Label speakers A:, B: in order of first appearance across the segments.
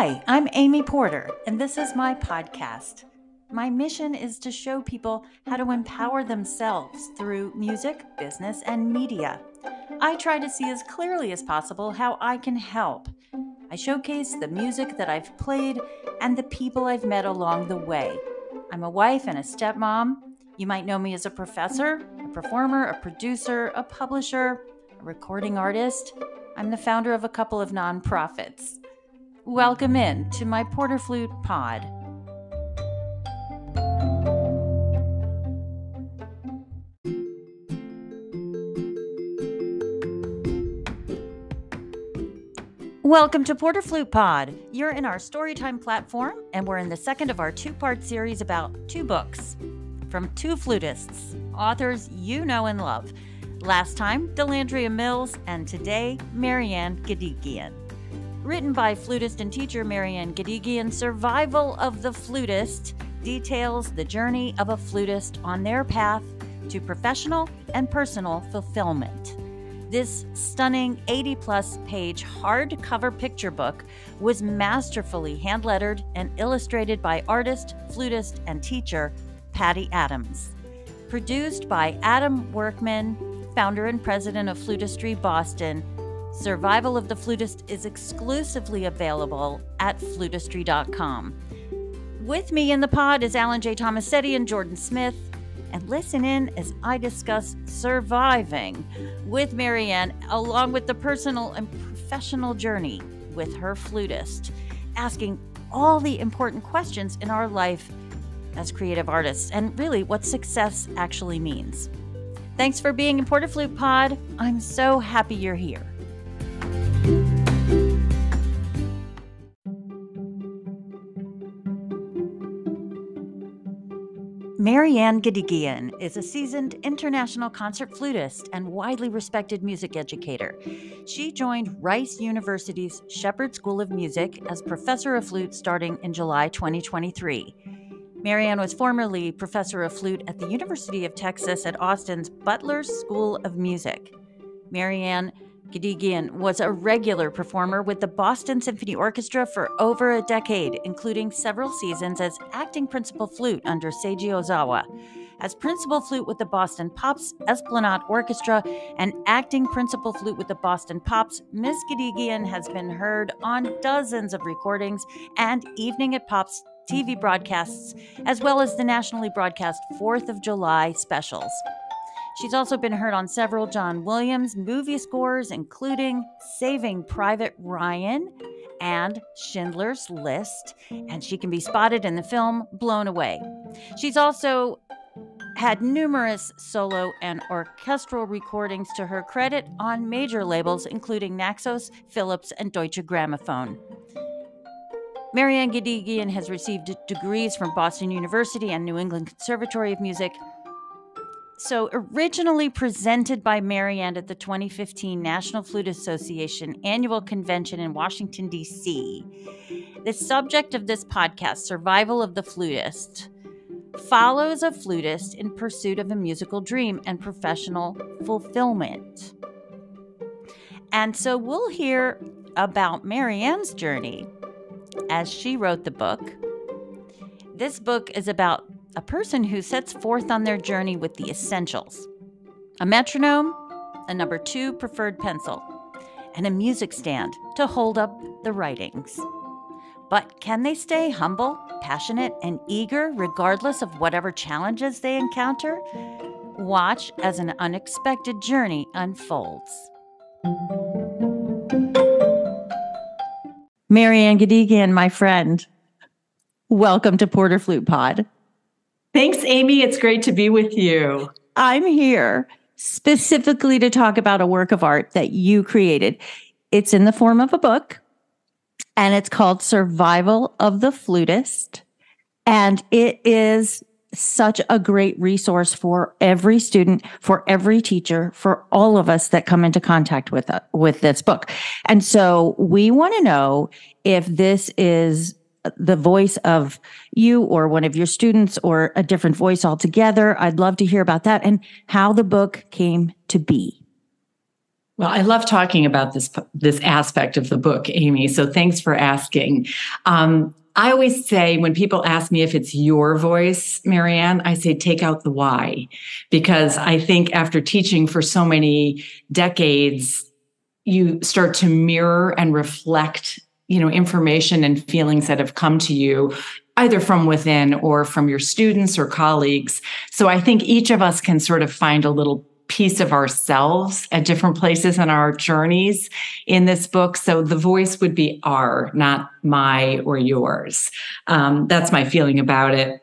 A: Hi, I'm Amy Porter, and this is my podcast. My mission is to show people how to empower themselves through music, business, and media. I try to see as clearly as possible how I can help. I showcase the music that I've played and the people I've met along the way. I'm a wife and a stepmom. You might know me as a professor, a performer, a producer, a publisher, a recording artist. I'm the founder of a couple of nonprofits. Welcome in to my Porter Flute Pod. Welcome to Porter Flute Pod. You're in our Storytime platform, and we're in the second of our two-part series about two books from two flutists, authors you know and love. Last time, Delandria Mills, and today, Marianne Gedigian. Written by flutist and teacher Marianne Gedigian, Survival of the Flutist details the journey of a flutist on their path to professional and personal fulfillment. This stunning 80-plus page hardcover picture book was masterfully hand-lettered and illustrated by artist, flutist, and teacher Patty Adams. Produced by Adam Workman, founder and president of Flutistry Boston, Survival of the Flutist is exclusively available at flutistry.com. With me in the pod is Alan J. Tomasetti and Jordan Smith, and listen in as I discuss surviving with Marianne, along with the personal and professional journey with her flutist, asking all the important questions in our life as creative artists, and really what success actually means. Thanks for being in Porter Flute Pod. I'm so happy you're here. Marianne Gedigian is a seasoned international concert flutist and widely respected music educator. She joined Rice University's Shepherd School of Music as professor of flute starting in July 2023. Marianne was formerly professor of flute at the University of Texas at Austin's Butler School of Music. Marianne Gedigian was a regular performer with the Boston Symphony Orchestra for over a decade, including several seasons as acting principal flute under Seiji Ozawa, as principal flute with the Boston Pops Esplanade Orchestra, and acting principal flute with the Boston Pops. Ms. Gedigian has been heard on dozens of recordings and Evening at Pops TV broadcasts, as well as the nationally broadcast 4th of July specials. She's also been heard on several John Williams movie scores, including Saving Private Ryan and Schindler's List, and she can be spotted in the film Blown Away. She's also had numerous solo and orchestral recordings to her credit on major labels, including Naxos, Philips, and Deutsche Grammophon. Marianne Gedigian has received degrees from Boston University and New England Conservatory of Music. So originally presented by Marianne at the 2015 National Flute Association Annual Convention in Washington, D.C., the subject of this podcast, Survival of the Flutist, follows a flutist in pursuit of a musical dream and professional fulfillment. And so we'll hear about Marianne's journey as she wrote the book. This book is about a person who sets forth on their journey with the essentials: a metronome, a number 2 preferred pencil, and a music stand to hold up the writings. But can they stay humble, passionate, and eager regardless of whatever challenges they encounter? Watch as an unexpected journey unfolds. Marianne Gedigian, my friend, welcome to Porter Flute Pod.
B: Thanks, Amy. It's great to be with you.
A: I'm here specifically to talk about a work of art that you created. It's in the form of a book, and it's called Survival of the Flutist. And it is such a great resource for every student, for every teacher, for all of us that come into contact with this book. And so we want to know if this is the voice of you or one of your students or a different voice altogether. I'd love to hear about that and how the book came to be.
B: Well, I love talking about this aspect of the book, Amy. So thanks for asking. I always say when people ask me if it's your voice, Marianne, I say take out the why, because I think after teaching for so many decades, you start to mirror and reflect, information and feelings that have come to you either from within or from your students or colleagues. So I think each of us can sort of find a little piece of ourselves at different places in our journeys in this book. So the voice would be our, not my or yours. That's my feeling about it.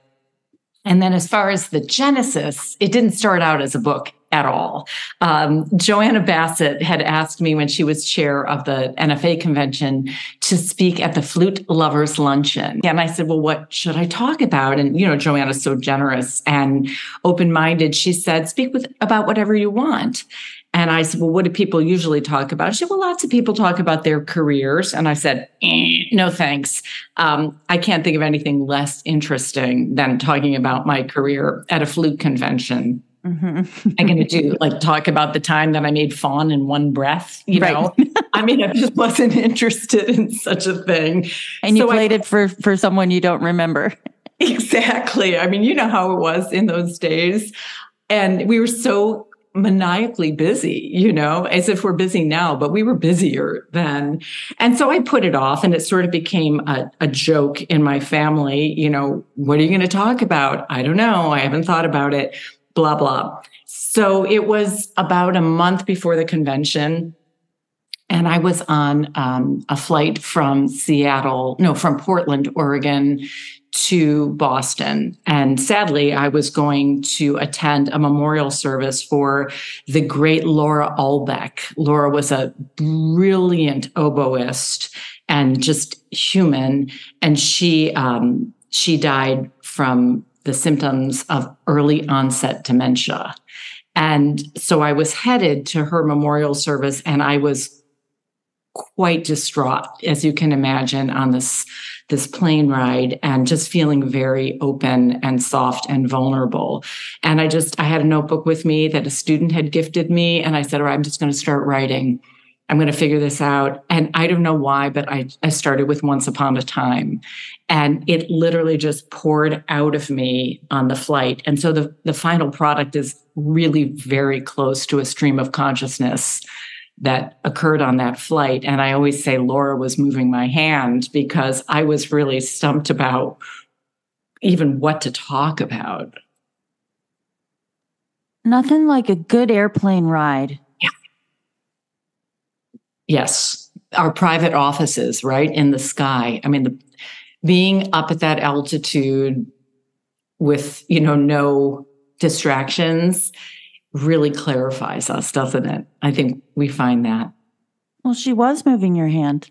B: And then as far as the genesis, it didn't start out as a book at all. Joanna Bassett had asked me when she was chair of the NFA convention to speak at the Flute Lovers Luncheon. And I said, well, what should I talk about? And, Joanna's so generous and open-minded. She said, speak about whatever you want. And I said, well, what do people usually talk about? She said, well, lots of people talk about their careers. And I said, no, thanks. I can't think of anything less interesting than talking about my career at a flute convention. Mm-hmm. I'm going to talk about the time that I made fawn in one breath, know? I mean, I just wasn't interested in such a thing.
A: And you played it for someone you don't remember.
B: Exactly. I mean, you know how it was in those days. And we were so maniacally busy, as if we're busy now, but we were busier then. And so I put it off, and it sort of became a joke in my family. What are you going to talk about? I don't know. I haven't thought about it, blah, blah. So it was about a month before the convention. And I was on a flight from Portland, Oregon to Boston. And sadly, I was going to attend a memorial service for the great Laura Ulbeck. Laura was a brilliant oboist and just human. And she died from the symptoms of early onset dementia. And so I was headed to her memorial service, and I was quite distraught, as you can imagine, on this plane ride, and just feeling very open and soft and vulnerable. And I had a notebook with me that a student had gifted me. And I said, all right, I'm just going to start writing. I'm going to figure this out. And I don't know why, but I started with Once Upon a Time. And it literally just poured out of me on the flight. And so the final product is really very close to a stream of consciousness that occurred on that flight. And I always say Laura was moving my hand, because I was really stumped about even what to talk about.
A: Nothing like a good airplane ride.
B: Yeah. Yes. Our private offices, right, in the sky. I mean, being up at that altitude with, no distractions really clarifies us, doesn't it? I think we find that.
A: Well, she was moving your hand.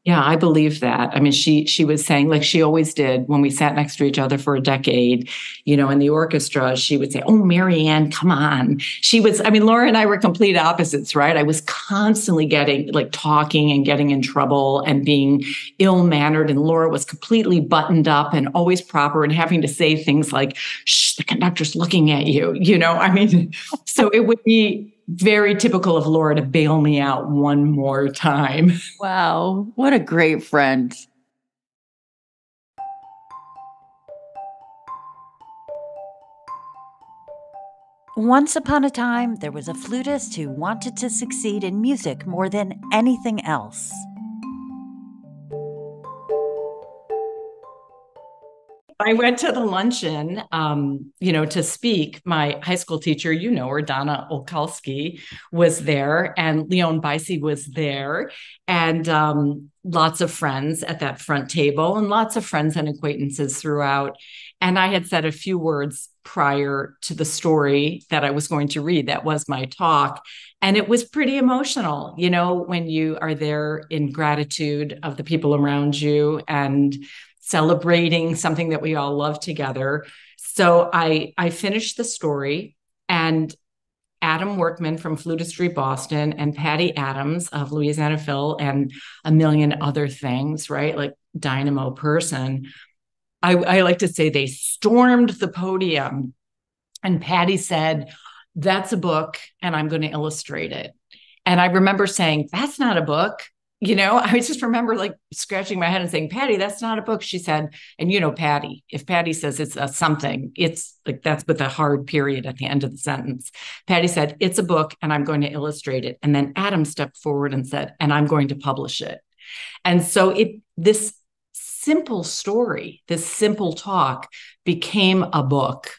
B: Yeah, I believe that. I mean, she was saying, like she always did when we sat next to each other for a decade, in the orchestra, she would say, oh, Marianne, come on. Laura and I were complete opposites, right? I was constantly talking and getting in trouble and being ill-mannered. And Laura was completely buttoned up and always proper and having to say things like, shh, the conductor's looking at you, so it would be very typical of Laura to bail me out one more time.
A: Wow, what a great friend. Once upon a time, there was a flutist who wanted to succeed in music more than anything else.
B: I went to the luncheon, to speak. My high school teacher, her, Donna Olkalski, was there, and Leon Bicey was there, and lots of friends at that front table, and lots of friends and acquaintances throughout. And I had said a few words prior to the story that I was going to read. That was my talk. And it was pretty emotional, when you are there in gratitude of the people around you and celebrating something that we all love together. So I finished the story, and Adam Workman from Flutistry Boston and Patty Adams of Louisiana Phil and a million other things, right? Like Dynamo Person. I like to say they stormed the podium, and Patty said, that's a book and I'm going to illustrate it. And I remember saying, that's not a book. I just remember like scratching my head and saying, Patty, that's not a book. She said, and Patty, if Patty says it's a something, it's like that's with a hard period at the end of the sentence. Patty said, it's a book and I'm going to illustrate it. And then Adam stepped forward and said, and I'm going to publish it. And so this simple story, this simple talk became a book,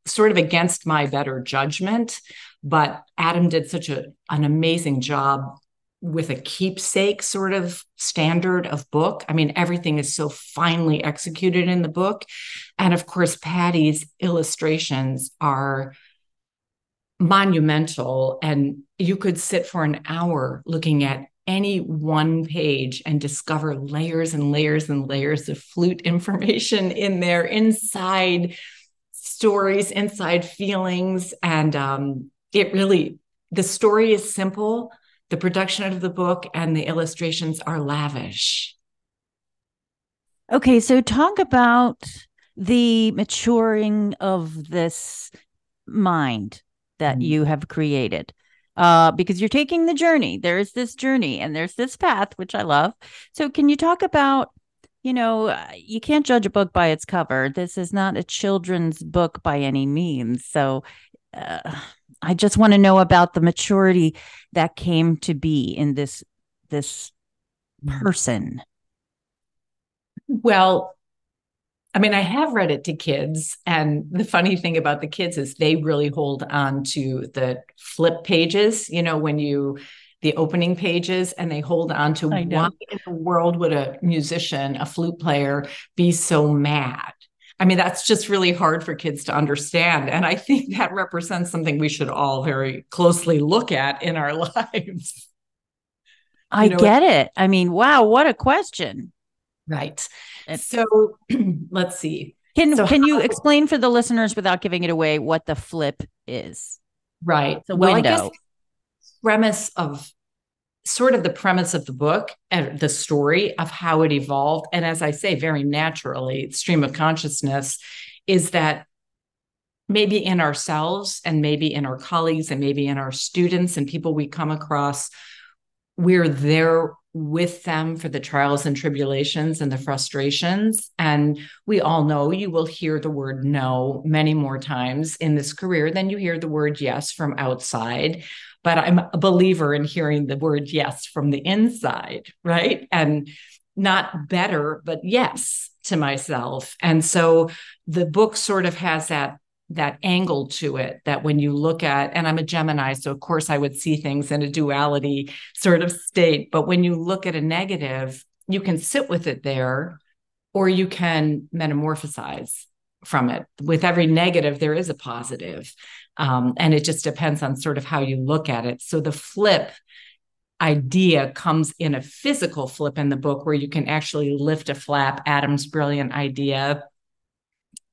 B: sort of against my better judgment. But Adam did such an amazing job with a keepsake sort of standard of book. I mean, everything is so finely executed in the book. And of course, Patty's illustrations are monumental. And you could sit for an hour looking at any one page and discover layers and layers and layers of flute information in there, inside stories, inside feelings. And the story is simple. The production of the book and the illustrations are lavish.
A: Okay, so talk about the maturing of this mind that you have created. Because you're taking the journey. There's this journey and there's this path, which I love. So can you talk about, you can't judge a book by its cover. This is not a children's book by any means. So I just want to know about the maturity that came to be in this person.
B: Well, I mean, I have read it to kids. And the funny thing about the kids is they really hold on to the flip pages, the opening pages, and they hold on to why in the world would a musician, a flute player, be so mad? I mean, that's just really hard for kids to understand. And I think that represents something we should all very closely look at in our lives.
A: I get it. I mean, wow, what a question.
B: Right. So let's see.
A: Can you explain for the listeners without giving it away what the flip is?
B: Right.
A: The window. I guess
B: the premise of the book and the story of how it evolved. And as I say, very naturally, stream of consciousness is that maybe in ourselves and maybe in our colleagues and maybe in our students and people we come across, we're there with them for the trials and tribulations and the frustrations. And we all know you will hear the word no many more times in this career than you hear the word yes from outside. But I'm a believer in hearing the word yes from the inside, right? And not better, but yes to myself. And so the book sort of has that angle to it, that when you look at, and I'm a Gemini, so of course I would see things in a duality sort of state, but when you look at a negative, you can sit with it there, or you can metamorphosize from it. With every negative, there is a positive. And it just depends on sort of how you look at it. So the flip idea comes in a physical flip in the book where you can actually lift a flap. Adam's brilliant idea,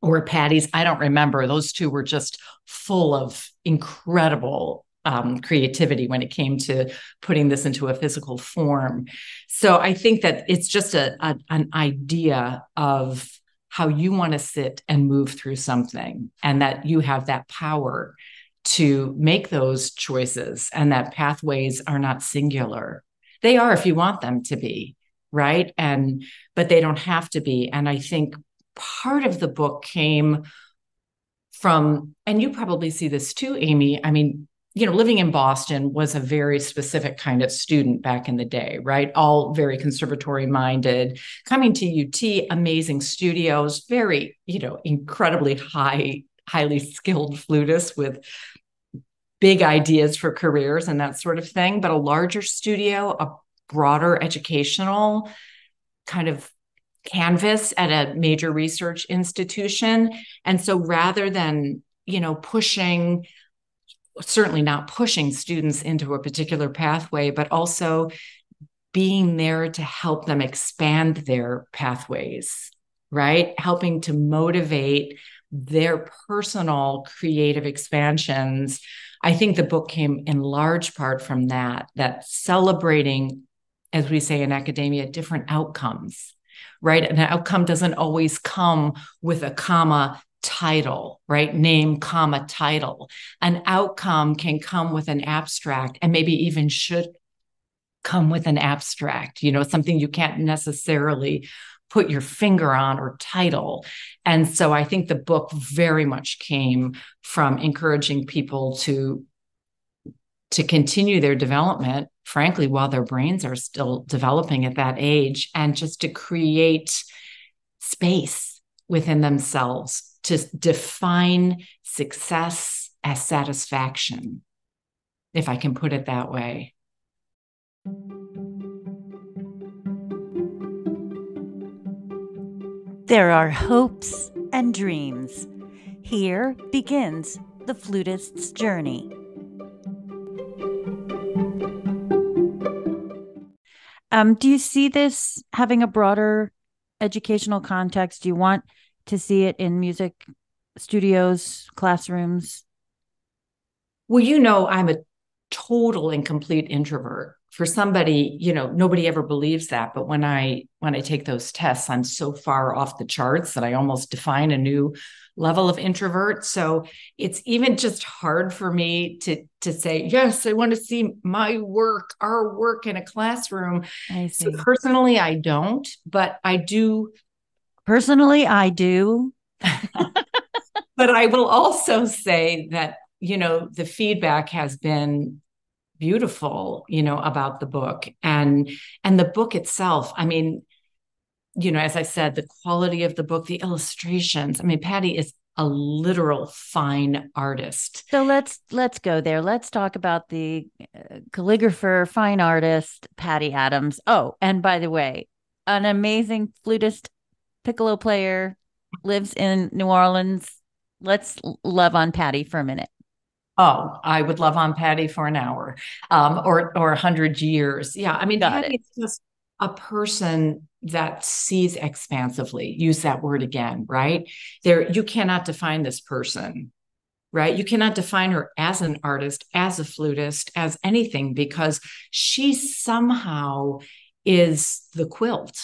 B: or Patty's, I don't remember. Those two were just full of incredible creativity when it came to putting this into a physical form. So I think that it's just an idea of how you want to sit and move through something, and that you have that power to make those choices, and that pathways are not singular. They are if you want them to be, right? But they don't have to be. And I think part of the book came from, and you probably see this too, Amy. I mean, living in Boston was a very specific kind of student back in the day, right? All very conservatory minded. Coming to UT, amazing studios, very, incredibly highly skilled flutists with big ideas for careers and that sort of thing, but a larger studio, a broader educational kind of canvas at a major research institution. And so rather than, certainly not pushing students into a particular pathway, but also being there to help them expand their pathways, right? Helping to motivate their personal creative expansions. I think the book came in large part from that celebrating, as we say in academia, different outcomes, right? An outcome doesn't always come with a comma title, right? Name, comma, title. An outcome can come with an abstract and maybe even should come with an abstract, something you can't necessarily put your finger on or title. And so I think the book very much came from encouraging people to continue their development, frankly, while their brains are still developing at that age, and just to create space within themselves to define success as satisfaction, if I can put it that way.
A: There are hopes and dreams. Here begins the flutist's journey. Do you see this having a broader educational context? Do you want to see it in music studios, classrooms?
B: Well, I'm a total and complete introvert. For somebody, nobody ever believes that. But when I take those tests, I'm so far off the charts that I almost define a new level of introvert. So it's even just hard for me to say, yes, I want to see my work, our work in a classroom.
A: I see.
B: So personally, I don't, but I do.
A: Personally, I do.
B: But I will also say that, the feedback has been beautiful, about the book and the book itself. I mean, as I said, the quality of the book, the illustrations. I mean, Patty is a literal fine artist.
A: So let's go there. Let's talk about the calligrapher, fine artist, Patty Adams. Oh, and by the way, an amazing flutist, piccolo player, lives in New Orleans. Let's love on Patty for a minute.
B: Oh, I would love on Patty for an hour, or 100 years. Yeah, I mean, Patty is just a person that sees expansively. Use that word again, right? You cannot define this person, right? You cannot define her as an artist, as a flutist, as anything, because she somehow is the quilt,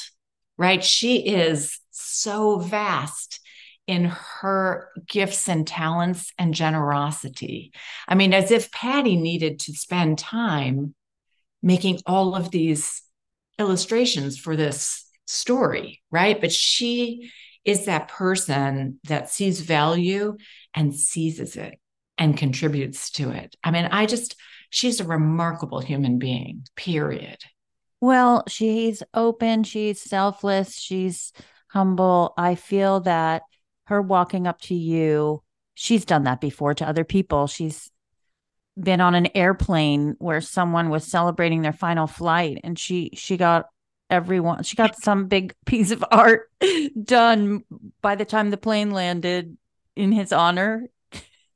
B: right? She is so vast in her gifts and talents and generosity. I mean, as if Patty needed to spend time making all of these illustrations for this story, right? But she is that person that sees value and seizes it and contributes to it. I mean, she's a remarkable human being, period.
A: Well, she's open, she's selfless, she's humble. I feel that her walking up to you, she's done that before to other people. She's been on an airplane where someone was celebrating their final flight, and she got some big piece of art done by the time the plane landed in his honor.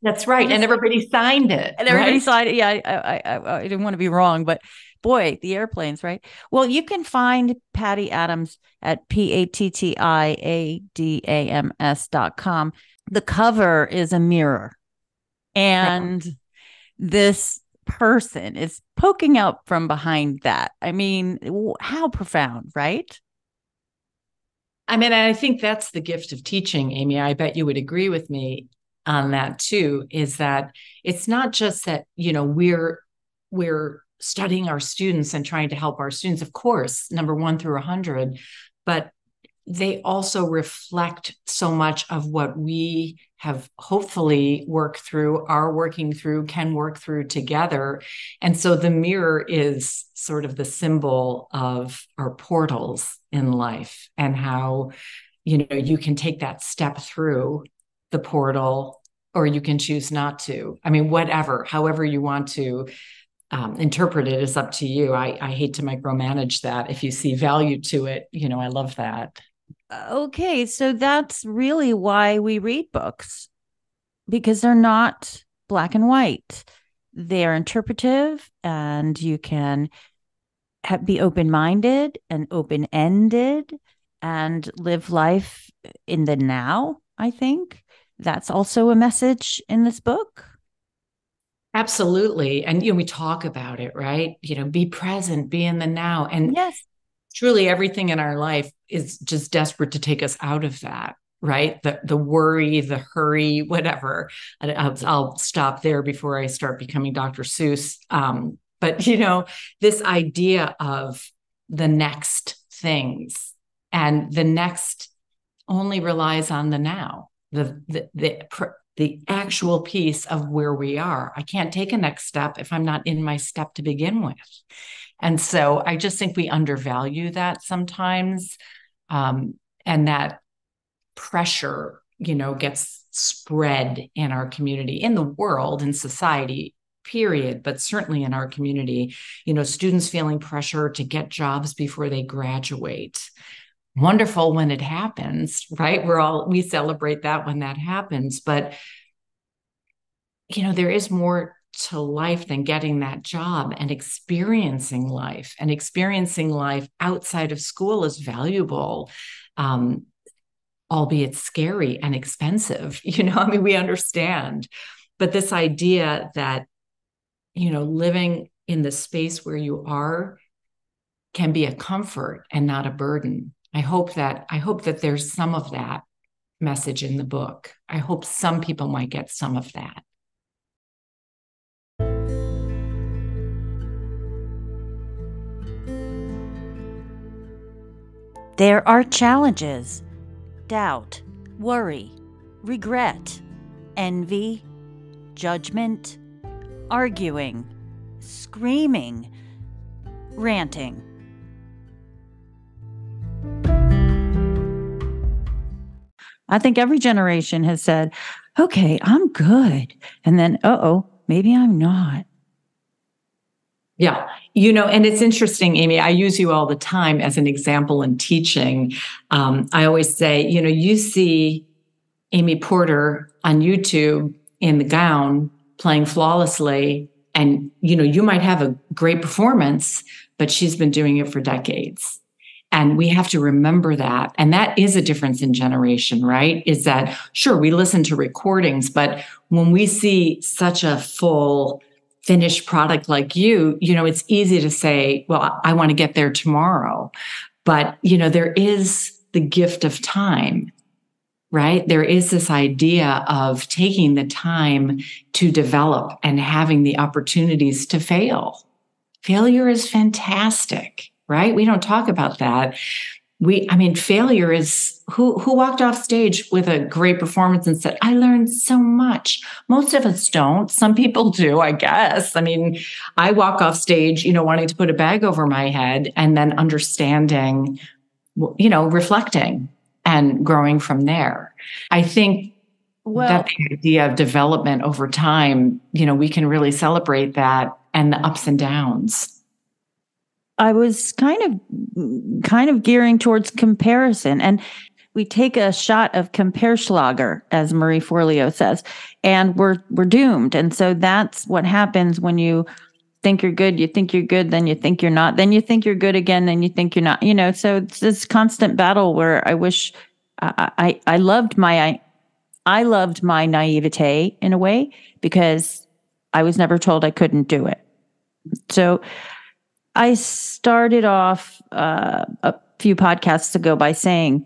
B: That's right. And everybody signed it.
A: And everybody signed it. Yeah, I didn't want to be wrong, but boy, the airplanes, right? Well, you can find Patty Adams at pattiadams.com. The cover is a mirror, and this person is poking out from behind that. I mean, how profound, right?
B: I mean, I think that's the gift of teaching, Amy. I bet you would agree with me on that too, is that it's not just that, we're studying our students and trying to help our students, of course, number 1 through 100, but they also reflect so much of what we have hopefully can work through together. And so the mirror is sort of the symbol of our portals in life, and how, you can take that step through the portal, or you can choose not to. I mean, however you want to interpret it is up to you. I hate to micromanage that. If you see value to it, I love that.
A: Okay, so that's really why we read books, because they're not black and white. They're interpretive, and you can be open-minded and open-ended and live life in the now. I think that's also a message in this book.
B: Absolutely. And, we talk about it, right? Be present, be in the now. And
A: yes,
B: truly everything in our life is just desperate to take us out of that, right? The worry, the hurry, whatever. I'll stop there before I start becoming Dr. Seuss. But this idea of the next things, and the next only relies on the now, the actual piece of where we are. I can't take a next step if I'm not in my step to begin with. And so I just think we undervalue that sometimes. And that pressure, gets spread in our community, in the world, in society, period, but certainly in our community, students feeling pressure to get jobs before they graduate. Wonderful when it happens, right? We celebrate that when that happens, but there is more to life than getting that job, and experiencing life outside of school is valuable, albeit scary and expensive. We understand, but this idea that, living in the space where you are can be a comfort and not a burden. I hope that there's some of that message in the book. I hope some people might get some of that.
A: There are challenges, doubt, worry, regret, envy, judgment, arguing, screaming, ranting. I think every generation has said, okay, I'm good. And then, maybe I'm not.
B: Yeah. And it's interesting, Amy, I use you all the time as an example in teaching. I always say, you see Amy Porter on YouTube in the gown playing flawlessly, and, you might have a great performance, but she's been doing it for decades. And we have to remember that. And that is a difference in generation, right? Is that, sure, we listen to recordings, but when we see such a full finished product like you, it's easy to say, well, I want to get there tomorrow. But, there is the gift of time, right? There is this idea of taking the time to develop and having the opportunities to fail. Failure is fantastic, right? We don't talk about that. Failure is who walked off stage with a great performance and said, I learned so much. Most of us don't. Some people do, I guess. I walk off stage, wanting to put a bag over my head, and then understanding, reflecting and growing from there. I think that the idea of development over time, we can really celebrate that, and the ups and downs.
A: I was kind of gearing towards comparison, and we take a shot of Comparschlager, as Marie Forleo says, and we're doomed. And so that's what happens when you think you're good, then you think you're not, then you think you're good again, then you think you're not. So it's this constant battle where I wish I loved my naivete in a way, because I was never told I couldn't do it. So I started off a few podcasts ago by saying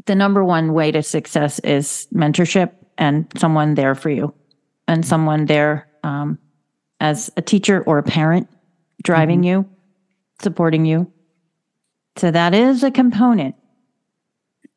A: the number one way to success is mentorship, and someone there for you, and someone there as a teacher or a parent driving you, supporting you. So that is a component.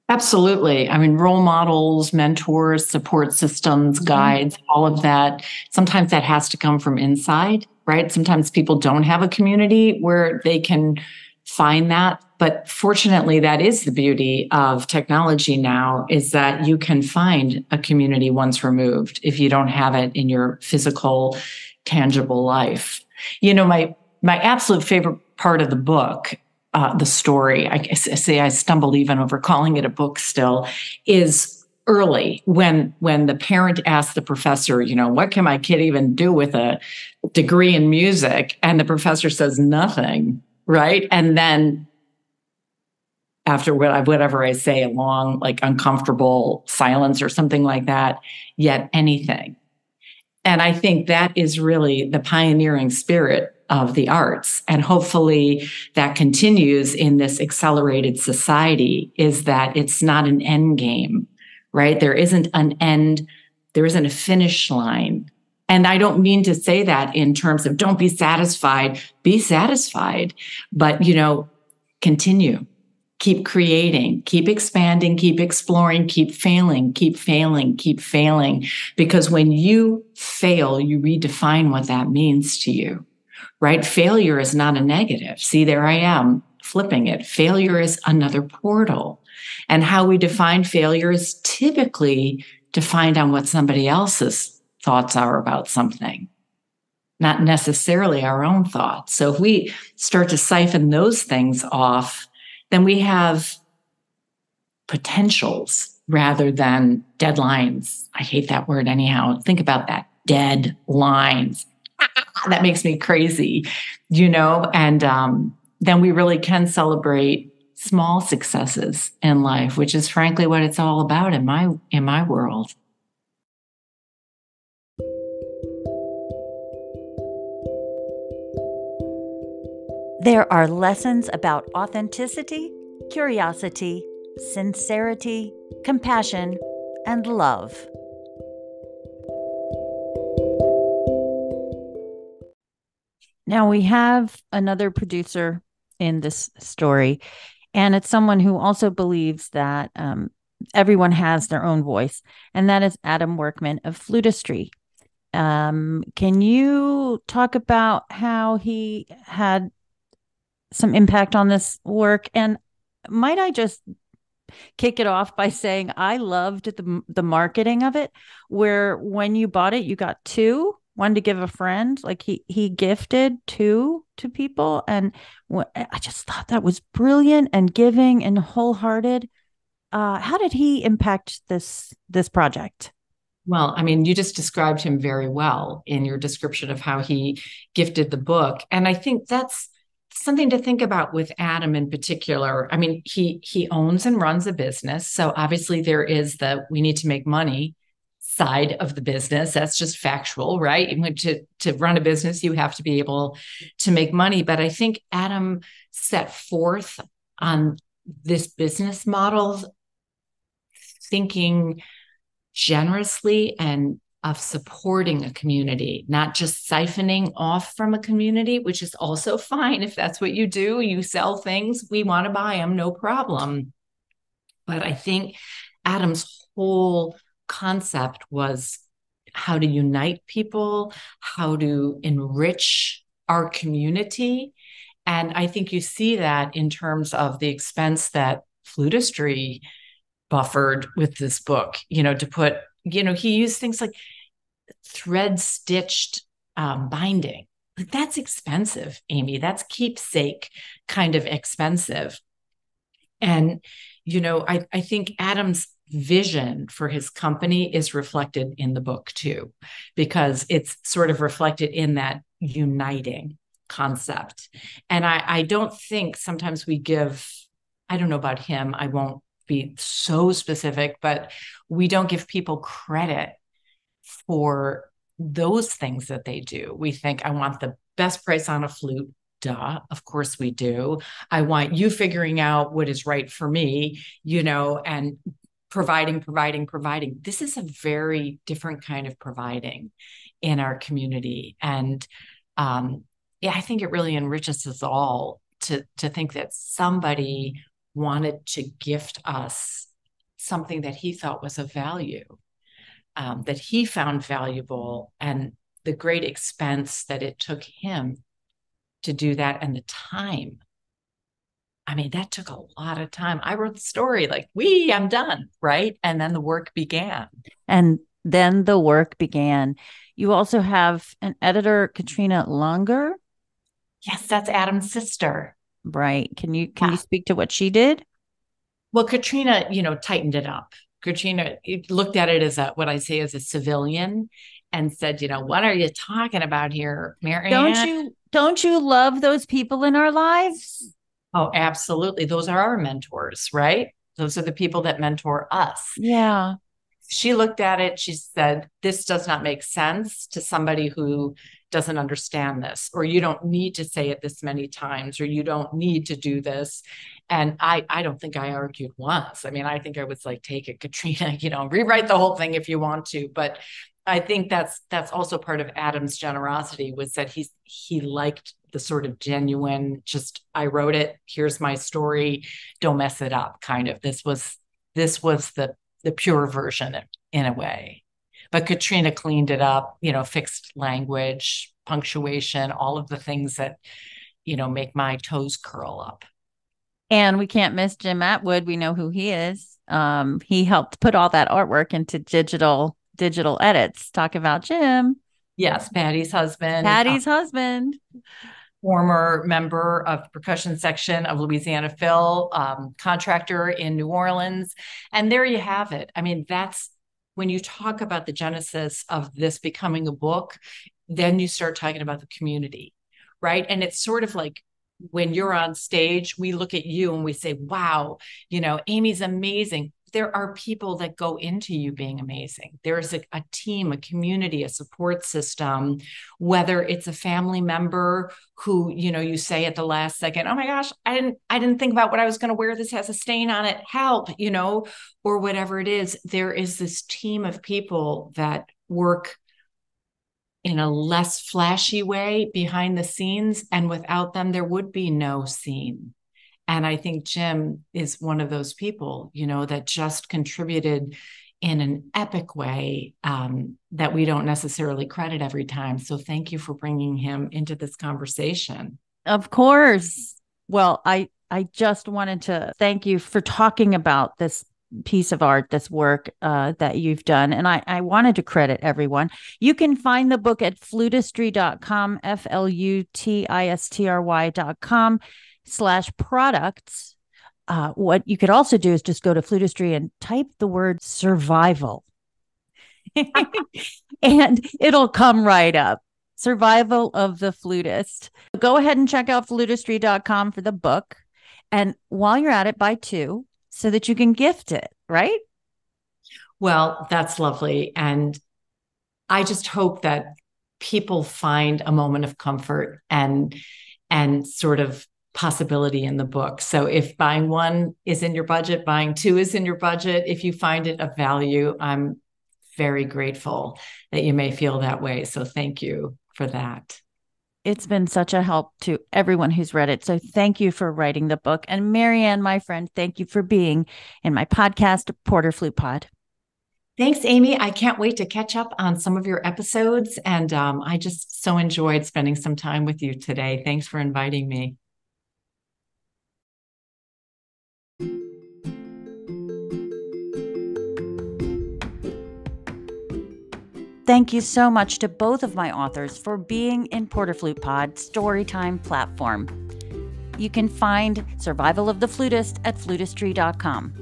B: Absolutely. Role models, mentors, support systems, guides, all of that. Sometimes that has to come from inside, right? Sometimes people don't have a community where they can find that. But fortunately, that is the beauty of technology now, is that you can find a community once removed if you don't have it in your physical, tangible life. My absolute favorite part of the book, the story, I stumbled even over calling it a book still, is early when the parent asked the professor, what can my kid even do with a degree in music? And the professor says nothing, right? And then after whatever I say, a long, uncomfortable silence or something like that, yet anything. And I think that is really the pioneering spirit of the arts. And hopefully that continues in this accelerated society, is that it's not an end game, right? There isn't an end, there isn't a finish line. And I don't mean to say that in terms of don't be satisfied, be satisfied, but, continue, keep creating, keep expanding, keep exploring, keep failing, keep failing, keep failing. Because when you fail, you redefine what that means to you, right? Failure is not a negative. See, there I am flipping it. Failure is another portal. And how we define failure is typically defined on what somebody else's thoughts are about something, not necessarily our own thoughts. So if we start to siphon those things off, then we have potentials rather than deadlines. I hate that word anyhow. Think about that. Deadlines. That makes me crazy, and then we really can celebrate small successes in life, which is frankly what it's all about in my world.
A: There are lessons about authenticity, curiosity, sincerity, compassion, and love. Now we have another producer in this story, and it's someone who also believes that everyone has their own voice, and that is Adam Workman of Flutistry. Can you talk about how he had some impact on this work? And might I just kick it off by saying I loved the marketing of it, where when you bought it, you got one to give a friend. Like he gifted two to people, and I just thought that was brilliant and giving and wholehearted. How did he impact this project?
B: Well, I mean, you just described him very well in your description of how he gifted the book. And I think that's something to think about with Adam in particular. I mean, he owns and runs a business. So obviously there is we need to make money side of the business. That's just factual, right? To run a business, you have to be able to make money. But I think Adam set forth on this business model thinking generously and of supporting a community, not just siphoning off from a community, which is also fine. If that's what you do, you sell things, we want to buy them, no problem. But I think Adam's whole concept was how to unite people, how to enrich our community. And I think you see that in terms of the expense that Flutistry buffered with this book, to put, he used things like thread stitched binding. Like, that's expensive, Amy. That's keepsake kind of expensive. And, I think Adam's vision for his company is reflected in the book too, because it's sort of reflected in that uniting concept. And I don't think sometimes I don't know about him, I won't be so specific, but we don't give people credit for those things that they do. We think, I want the best price on a flute. Duh, of course we do. I want you figuring out what is right for me, and providing. This is a very different kind of providing in our community. And I think it really enriches us all to think that somebody wanted to gift us something that he thought was of value, that he found valuable, and the great expense that it took him to do that, and the time. I mean, that took a lot of time. I wrote the story like, I'm done, right? And then the work began. You also have an editor, Katrina Longer. Yes, that's Adam's sister.
A: Right. Can you speak to what she did?
B: Well, Katrina, tightened it up. Katrina looked at it as what I say as a civilian and said, what are you talking about here, Marianne?
A: Don't you love those people in our lives?
B: Oh, absolutely. Those are our mentors, right? Those are the people that mentor us.
A: Yeah.
B: she looked at it, she said, this does not make sense to somebody who doesn't understand this, or you don't need to say it this many times, or you don't need to do this. And I don't think I argued once. I mean, I think I was like, take it, Katrina, rewrite the whole thing if you want to. But I think that's also part of Adam's generosity, was that he liked the sort of genuine, just, I wrote it, here's my story, don't mess it up kind of. This was the pure version in a way. But Katrina cleaned it up, fixed language, punctuation, all of the things that, make my toes curl up.
A: And we can't miss Jim Atwood. We know who he is. He helped put all that artwork into digital edits. Talk about Jim.
B: Yes, Patty's husband. Former member of the percussion section of Louisiana Phil, contractor in New Orleans. And there you have it. I mean, that's when you talk about the genesis of this becoming a book, then you start talking about the community, right? And it's sort of like when you're on stage, we look at you and we say, wow, Amy's amazing. There are people that go into you being amazing. There's a team, a community, a support system, whether it's a family member who, you say at the last second, oh my gosh, I didn't think about what I was going to wear. This has a stain on it. Help, or whatever it is. There is this team of people that work in a less flashy way behind the scenes. And without them, there would be no scene. And I think Jim is one of those people, that just contributed in an epic way that we don't necessarily credit every time. So thank you for bringing him into this conversation.
A: Of course. Well, I just wanted to thank you for talking about this piece of art, this work that you've done. And I wanted to credit everyone. You can find the book at flutistry.com, flutistry.com/products. What you could also do is just go to Flutistry and type the word survival. And it'll come right up. Survival of the Flutist. Go ahead and check out flutistry.com for the book. And while you're at it, buy 2 so that you can gift it, right?
B: Well, that's lovely. And I just hope that people find a moment of comfort and sort of possibility in the book. So if buying 1 is in your budget, buying 2 is in your budget, if you find it of value, I'm very grateful that you may feel that way. So thank you for that.
A: It's been such a help to everyone who's read it. So thank you for writing the book. And Marianne, my friend, thank you for being in my podcast, Porter Flute Pod.
B: Thanks, Amy. I can't wait to catch up on some of your episodes. And I just so enjoyed spending some time with you today. Thanks for inviting me.
A: Thank you so much to both of my authors for being in Porter Flute Pod Storytime platform. You can find Survival of the Flutist at flutistry.com.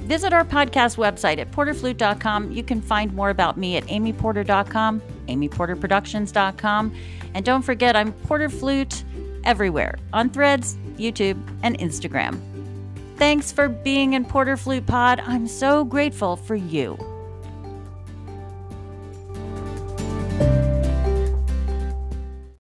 A: Visit our podcast website at porterflute.com. You can find more about me at amyporter.com, amyporterproductions.com. And don't forget, I'm Porter Flute everywhere on Threads, YouTube, and Instagram. Thanks for being in Porter Flute Pod. I'm so grateful for you.